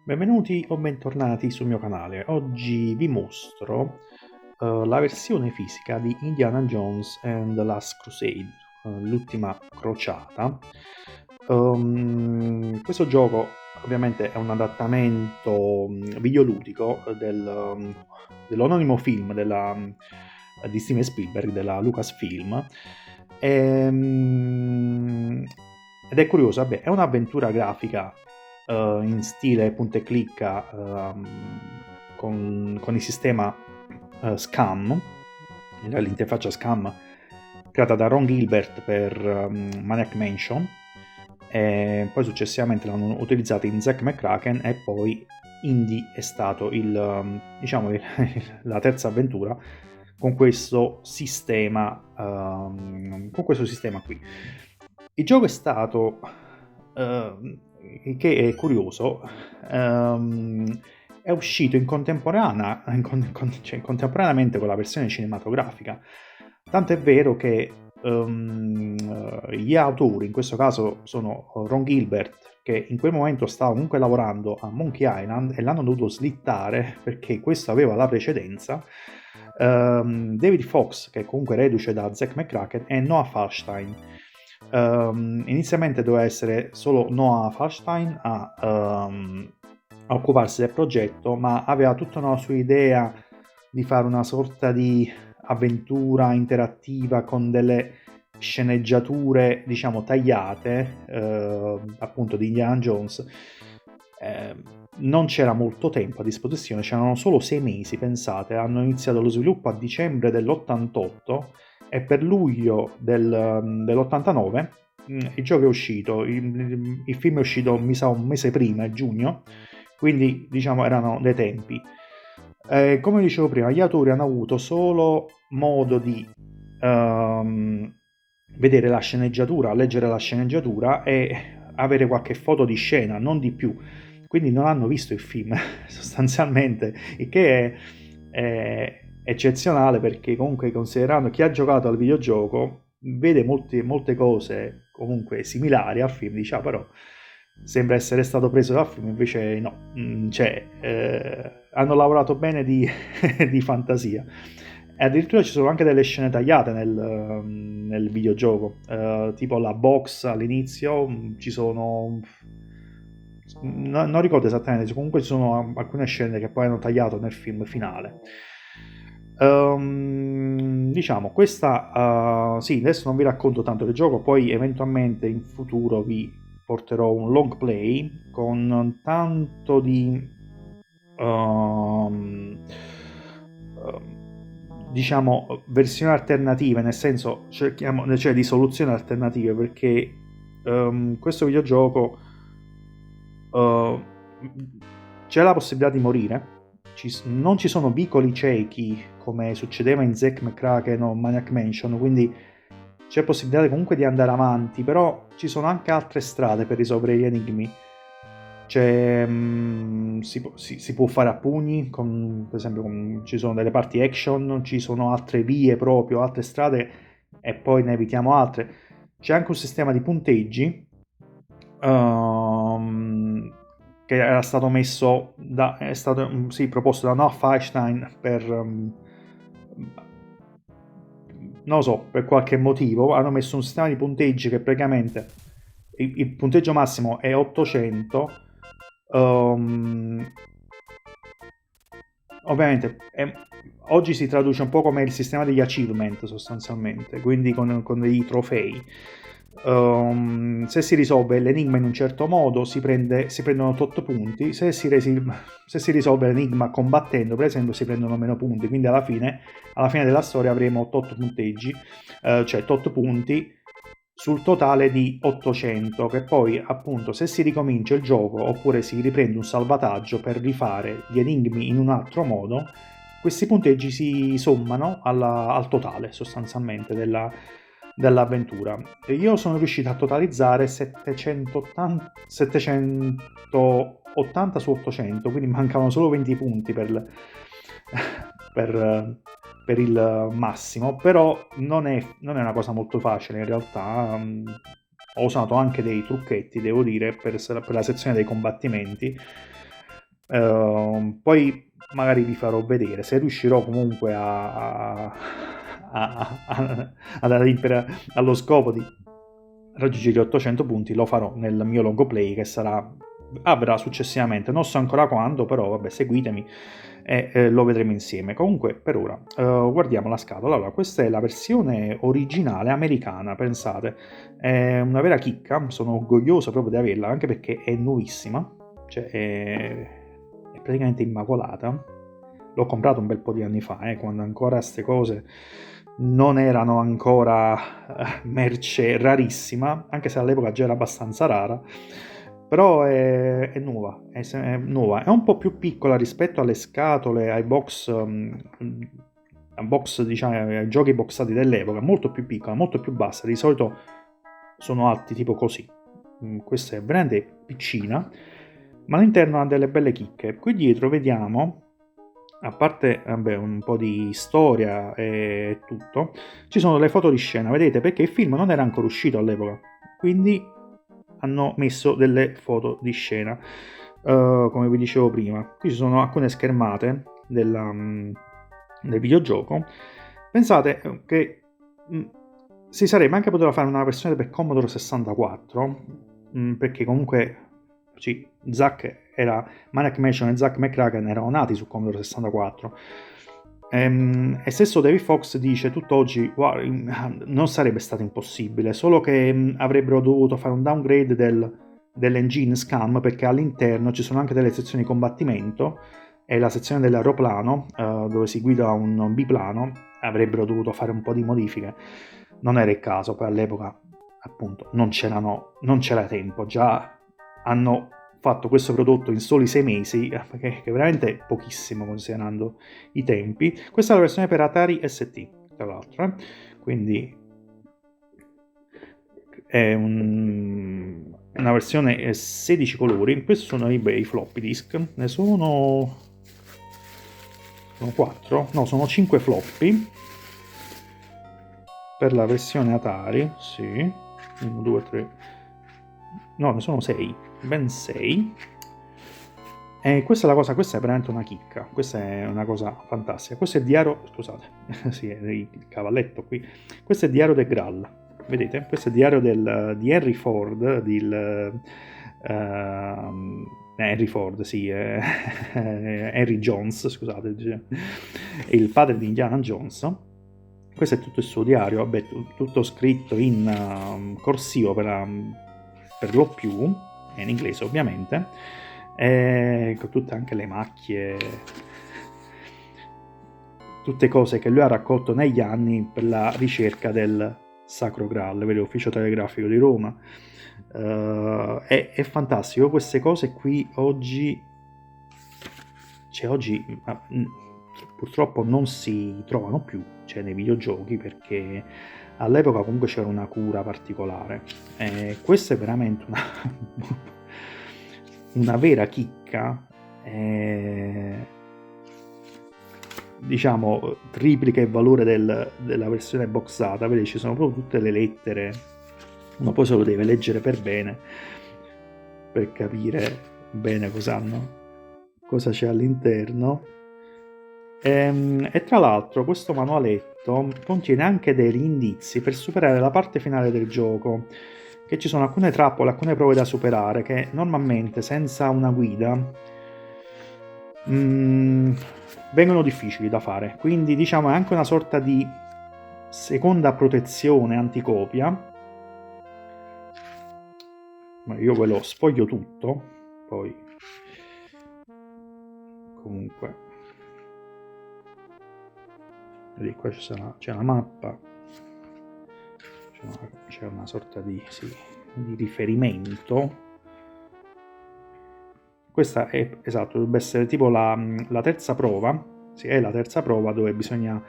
Benvenuti o bentornati sul mio canale. Oggi vi mostro la versione fisica di Indiana Jones and the Last Crusade, l'ultima crociata. Questo gioco ovviamente è un adattamento videoludico dell'omonimo film di Steven Spielberg, della Lucasfilm. Ed è curioso, vabbè, è un'avventura grafica in stile punta e clicca, con il sistema SCAM, l'interfaccia SCAM creata da Ron Gilbert per Maniac Mansion, e poi successivamente l'hanno utilizzato in Zack McCracken, e poi Indy è stato la terza avventura con questo sistema qui. Il gioco è stato, che è curioso, è uscito contemporaneamente con la versione cinematografica, tanto è vero che gli autori, in questo caso sono Ron Gilbert, che in quel momento stava comunque lavorando a Monkey Island e l'hanno dovuto slittare perché questo aveva la precedenza. David Fox, che è comunque reduce da Zack McCracken, e Noah Falstein. Inizialmente doveva essere solo Noah Falstein a occuparsi del progetto, ma aveva tutta una sua idea di fare una sorta di avventura interattiva con delle sceneggiature, diciamo, tagliate, appunto di Indiana Jones. Non c'era molto tempo a disposizione, c'erano solo 6 mesi, pensate. Hanno iniziato lo sviluppo a dicembre dell'88 e per luglio dell'89 il gioco è uscito. Il film è uscito, mi sa, un mese prima, a giugno, quindi diciamo erano dei tempi. Come dicevo prima, gli autori hanno avuto solo modo di vedere la sceneggiatura, leggere la sceneggiatura e avere qualche foto di scena, non di più. Quindi non hanno visto il film sostanzialmente, il che è eccezionale, perché comunque, considerando chi ha giocato al videogioco, vede molte cose comunque similari al film, diciamo, però sembra essere stato preso dal film, invece no, hanno lavorato bene di fantasia. E addirittura ci sono anche delle scene tagliate nel videogioco, tipo la box all'inizio, ci sono... non ricordo esattamente, comunque ci sono alcune scene che poi hanno tagliato nel film finale. Diciamo, questa sì, adesso non vi racconto tanto del gioco, poi eventualmente in futuro vi porterò un long play con tanto di diciamo versioni alternative, nel senso cioè di soluzioni alternative, perché questo videogioco c'è la possibilità di morire. Non ci sono vicoli ciechi come succedeva in Zack McCracken o Maniac Mansion, quindi c'è possibilità comunque di andare avanti, però ci sono anche altre strade per risolvere gli enigmi. Si può fare a pugni, per esempio ci sono delle parti action, ci sono altre vie proprio, altre strade, e poi ne evitiamo altre. C'è anche un sistema di punteggi che era stato proposto da Noah Feinstein per non lo so, per qualche motivo hanno messo un sistema di punteggi che praticamente il punteggio massimo è 800. Ovviamente oggi si traduce un po' come il sistema degli achievement, sostanzialmente, quindi con dei trofei. Se si risolve l'enigma in un certo modo si prendono 8 punti, se si risolve l'enigma combattendo, per esempio, si prendono meno punti, quindi alla fine della storia avremo 8 punteggi, cioè 8 punti sul totale di 800, che poi appunto, se si ricomincia il gioco oppure si riprende un salvataggio per rifare gli enigmi in un altro modo, questi punteggi si sommano al totale sostanzialmente dell'avventura. E io sono riuscito a totalizzare 780 su 800, quindi mancavano solo 20 punti per il massimo, però non è una cosa molto facile in realtà. Ho usato anche dei trucchetti, devo dire, per la sezione dei combattimenti, Poi magari vi farò vedere se riuscirò comunque ad adempiere allo scopo di raggiungere gli 800 punti. Lo farò nel mio long play che avrà successivamente, non so ancora quando, però vabbè, seguitemi e lo vedremo insieme. Comunque per ora guardiamo la scatola. Allora, questa è la versione originale americana, pensate, è una vera chicca, sono orgoglioso proprio di averla, anche perché è nuovissima, cioè è praticamente immacolata. L'ho comprato un bel po' di anni fa, quando ancora queste cose non erano ancora merce rarissima, anche se all'epoca già era abbastanza rara, però è nuova, è nuova, è un po' più piccola rispetto alle scatole, ai box, diciamo, ai giochi boxati dell'epoca, molto più piccola, molto più bassa, di solito sono alti tipo così. Questa è veramente piccina, ma all'interno ha delle belle chicche. Qui dietro vediamo, a parte un po' di storia e tutto, ci sono le foto di scena, vedete, perché il film non era ancora uscito all'epoca, quindi hanno messo delle foto di scena, come vi dicevo prima. Qui ci sono alcune schermate del videogioco. Pensate che si sarebbe anche potuto fare una versione per Commodore 64, perché comunque sì, Maniac Mansion e Zack McCracken erano nati su Commodore 64. E stesso David Fox dice tutt'oggi non sarebbe stato impossibile, solo che avrebbero dovuto fare un downgrade dell'engine SCAM, perché all'interno ci sono anche delle sezioni di combattimento e la sezione dell'aeroplano dove si guida un biplano, avrebbero dovuto fare un po' di modifiche. Non era il caso, poi all'epoca appunto non c'era tempo, già hanno fatto questo prodotto in soli 6 mesi, che è veramente pochissimo considerando i tempi. Questa è la versione per Atari ST, tra l'altro, quindi è una versione 16 colori. Questi sono i floppy disk, ne sono 4, no, sono 5 floppy per la versione Atari, sì, 1, 2, 3, no, ne sono 6, ben 6. E questa è la cosa, questa è veramente una chicca, questa è una cosa fantastica. Questo è il diario, scusate, sì, è il cavalletto qui. Questo è il diario del Graal, vedete? Questo è il diario di Henry Ford, Henry Ford, sì, Henry Jones, scusate, il padre di Indiana Jones. Questo è tutto il suo diario, vabbè, tutto scritto in corsivo per lo più, in inglese ovviamente, con tutte anche le macchie, tutte cose che lui ha raccolto negli anni per la ricerca del Sacro Graal, vero, Ufficio Telegrafico di Roma. È fantastico, queste cose qui oggi purtroppo non si trovano più, nei videogiochi, perché all'epoca comunque c'era una cura particolare. Questa è veramente una vera chicca, diciamo triplica il valore della versione boxata. Vedi, ci sono proprio tutte le lettere, uno poi se lo deve leggere per bene per capire bene cosa c'è all'interno. E tra l'altro questo manualetto contiene anche degli indizi per superare la parte finale del gioco, che ci sono alcune trappole, alcune prove da superare che normalmente senza una guida vengono difficili da fare, quindi diciamo è anche una sorta di seconda protezione anticopia. Ma io ve lo sfoglio tutto, poi comunque vedi, qua c'è una mappa, c'è una sorta di riferimento. Questa è, esatto, dovrebbe essere tipo la terza prova, sì, è la terza prova dove bisogna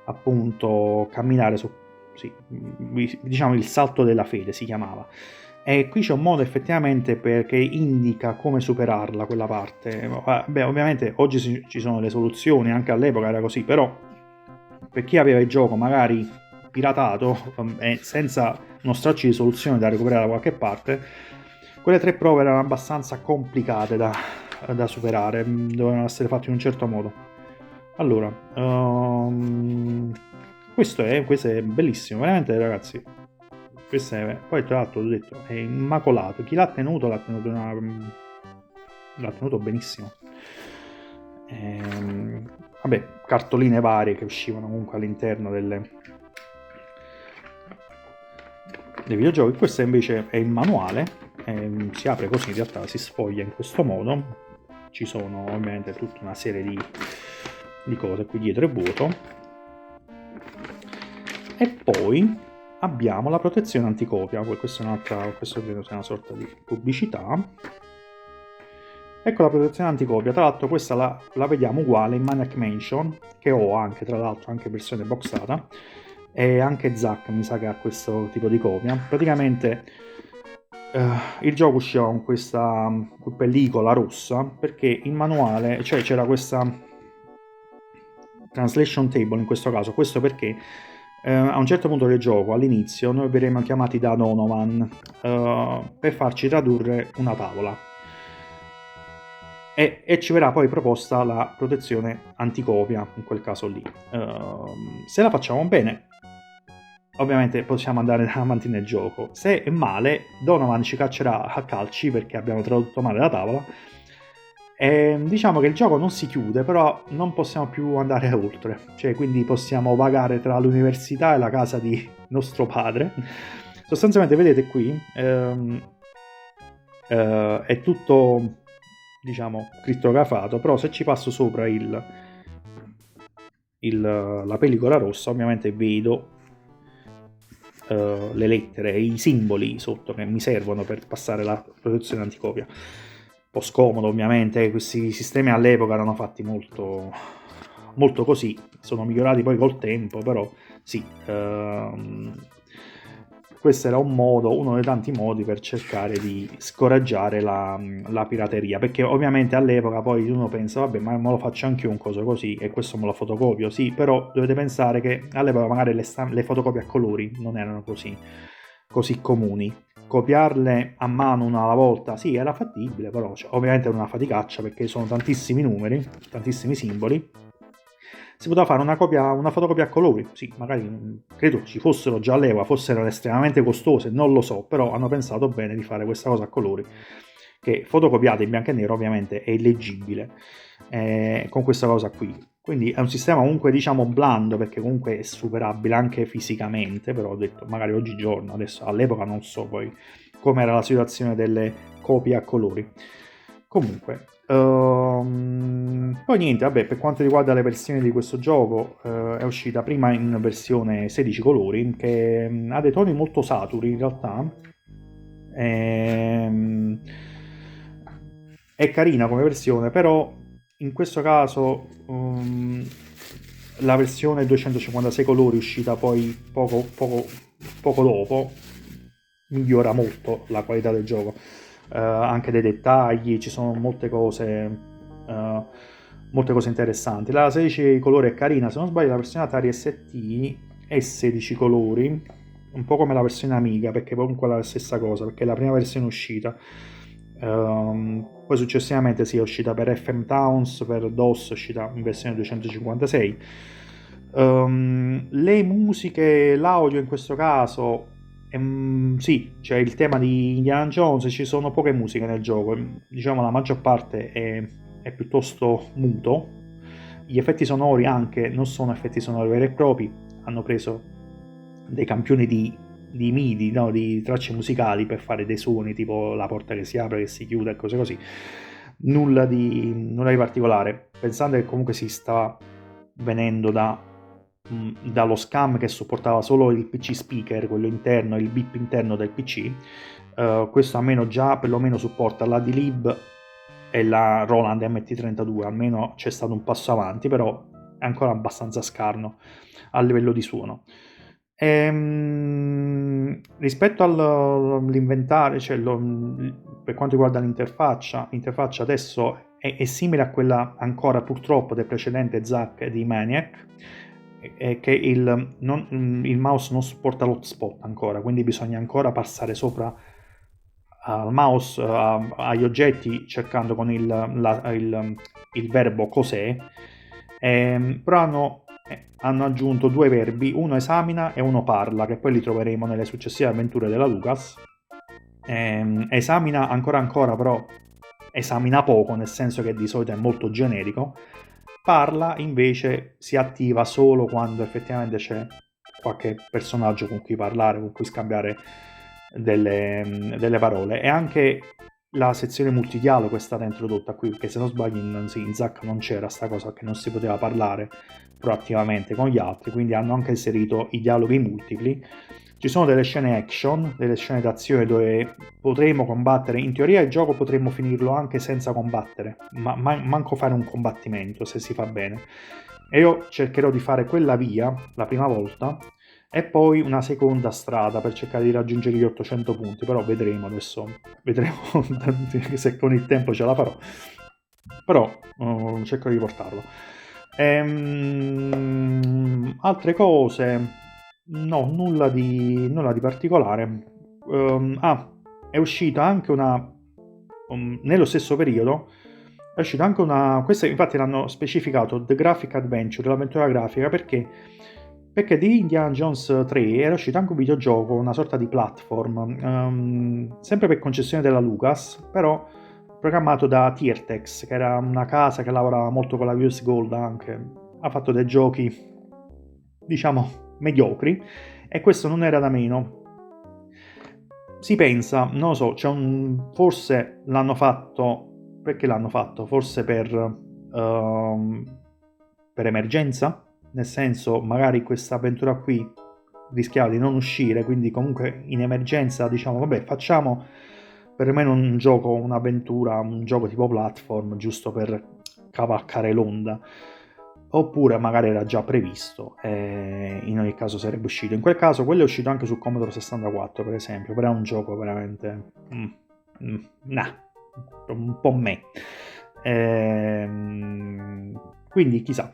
appunto camminare su, sì, diciamo il salto della fede si chiamava. E qui c'è un modo effettivamente perché indica come superarla quella parte. Beh, ovviamente oggi ci sono le soluzioni, anche all'epoca era così, però per chi aveva il gioco magari piratato e senza uno straccio di soluzione da recuperare da qualche parte, quelle 3 prove erano abbastanza complicate da da superare, dovevano essere fatti in un certo modo. Allora, questo è bellissimo, veramente ragazzi. Poi tra l'altro ho detto, è immacolato. Chi l'ha tenuto l'ha tenuto benissimo. Vabbè, cartoline varie che uscivano comunque all'interno dei videogiochi. Questo invece è il manuale, si apre così, in realtà si sfoglia in questo modo. Ci sono ovviamente tutta una serie di cose, qui dietro è vuoto. E poi abbiamo la protezione anticopia, questo credo sia una sorta di pubblicità. Ecco la protezione anticopia, tra l'altro questa la vediamo uguale in Maniac Mansion, che ho anche, tra l'altro, anche versione boxata, e anche Zack mi sa che ha questo tipo di copia. Praticamente il gioco usciva con questa pellicola rossa, perché in manuale, cioè c'era questa translation table in questo caso, questo perché a un certo punto del gioco, all'inizio, noi verremo chiamati da Donovan per farci tradurre una tavola e ci verrà poi proposta la protezione anticopia, in quel caso lì. Se la facciamo bene, ovviamente possiamo andare avanti nel gioco. Se è male, Donovan ci caccerà a calci perché abbiamo tradotto male la tavola. E diciamo che il gioco non si chiude, però non possiamo più andare oltre. Cioè, quindi possiamo vagare tra l'università e la casa di nostro padre. Sostanzialmente, vedete qui, è tutto, diciamo, crittografato, però se ci passo sopra la pellicola rossa, ovviamente vedo le lettere e i simboli sotto che mi servono per passare la protezione anticopia. Un po' scomodo, ovviamente, questi sistemi all'epoca erano fatti molto, molto così, sono migliorati poi col tempo, però sì, questo era uno dei tanti modi per cercare di scoraggiare la pirateria, perché ovviamente all'epoca poi uno pensa, vabbè, ma me lo faccio anche io un coso così e questo me lo fotocopio, sì, però dovete pensare che all'epoca magari le fotocopie a colori non erano così comuni. Copiarle a mano una alla volta, sì, era fattibile, però ovviamente era una faticaccia perché sono tantissimi numeri, tantissimi simboli. Si poteva fare una fotocopia a colori, sì, magari credo ci fossero già all'epoca, fossero estremamente costose, non lo so, però hanno pensato bene di fare questa cosa a colori, che fotocopiata in bianco e nero ovviamente è illeggibile con questa cosa qui. Quindi è un sistema comunque, diciamo, blando, perché comunque è superabile anche fisicamente, però ho detto magari oggigiorno, adesso all'epoca non so poi com'era la situazione delle copie a colori. Comunque, poi niente, vabbè, per quanto riguarda le versioni di questo gioco, è uscita prima in versione 16 colori, che ha dei toni molto saturi in realtà. È carina come versione, però in questo caso la versione 256 colori uscita poi poco dopo migliora molto la qualità del gioco, anche dei dettagli, ci sono molte cose interessanti. La 16 colori è carina, se non sbaglio la versione Atari ST è 16 colori, un po' come la versione Amiga, perché comunque è la stessa cosa, perché è la prima versione uscita. Poi successivamente è uscita per FM Towns, per DOS è uscita in versione 256. Le musiche, l'audio in questo caso, sì, c'è il tema di Indiana Jones, ci sono poche musiche nel gioco, diciamo la maggior parte è piuttosto muto. Gli effetti sonori anche non sono effetti sonori veri e propri, hanno preso dei campioni di MIDI, no? Di tracce musicali per fare dei suoni tipo la porta che si apre, che si chiude e cose così. Nulla di particolare, pensando che comunque si stava venendo dallo SCAM che supportava solo il PC speaker, quello interno, il bip interno del PC. Questo almeno già perlomeno supporta la D-Lib e la Roland MT32, almeno c'è stato un passo avanti, però è ancora abbastanza scarno a livello di suono. Rispetto all'inventario, cioè per quanto riguarda l'interfaccia adesso è simile a quella ancora purtroppo del precedente Zack di Maniac, che il mouse non supporta l'hotspot ancora, quindi bisogna ancora passare sopra al mouse, agli oggetti, cercando con il verbo cos'è, però hanno aggiunto due verbi, uno esamina e uno parla, che poi li troveremo nelle successive avventure della Lucas. Esamina ancora, però esamina poco, nel senso che di solito è molto generico. Parla invece si attiva solo quando effettivamente c'è qualche personaggio con cui parlare, con cui scambiare delle parole. E anche la sezione multidialogo è stata introdotta qui, perché se non sbaglio in Zack non c'era sta cosa che non si poteva parlare proattivamente con gli altri, quindi hanno anche inserito i dialoghi multipli. Ci sono delle scene action, delle scene d'azione dove potremo combattere, in teoria il gioco potremmo finirlo anche senza combattere, ma manco fare un combattimento se si fa bene. E io cercherò di fare quella via la prima volta e poi una seconda strada per cercare di raggiungere gli 800 punti, però vedremo adesso, vedremo se con il tempo ce la farò, però cerco di portarlo. Altre cose, no, nulla di particolare. È uscita anche nello stesso periodo, è uscita anche questa infatti l'hanno specificato, The Graphic Adventure, l'avventura grafica, perché di Indiana Jones 3 era uscito anche un videogioco, una sorta di platform, sempre per concessione della Lucas, però programmato da Tiertex, che era una casa che lavorava molto con la US Gold anche. Ha fatto dei giochi, diciamo, mediocri, e questo non era da meno. Si pensa, non lo so, forse l'hanno fatto, perché l'hanno fatto? Forse per emergenza? Nel senso, magari questa avventura qui rischiava di non uscire, quindi comunque in emergenza diciamo, vabbè, facciamo perlomeno un gioco, un'avventura, un gioco tipo platform, giusto per cavalcare l'onda. Oppure magari era già previsto e in ogni caso sarebbe uscito. In quel caso quello è uscito anche su Commodore 64, per esempio, però è un gioco veramente un po' me. Quindi chissà,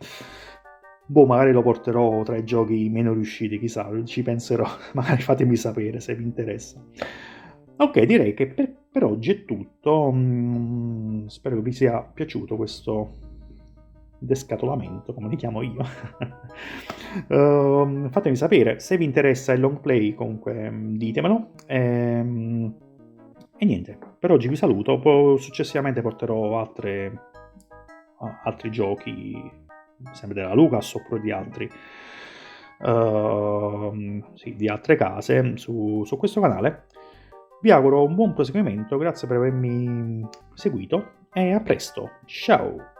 magari lo porterò tra i giochi meno riusciti, chissà, ci penserò, magari fatemi sapere se vi interessa. Ok, direi che per oggi è tutto. Spero che vi sia piaciuto questo descatolamento, come li chiamo io. Fatemi sapere se vi interessa il long play, comunque ditemelo. E niente, per oggi vi saluto, poi successivamente porterò altri giochi, sempre della Lucas oppure di altri di altre case su questo canale. Vi auguro un buon proseguimento, grazie per avermi seguito e a presto, ciao!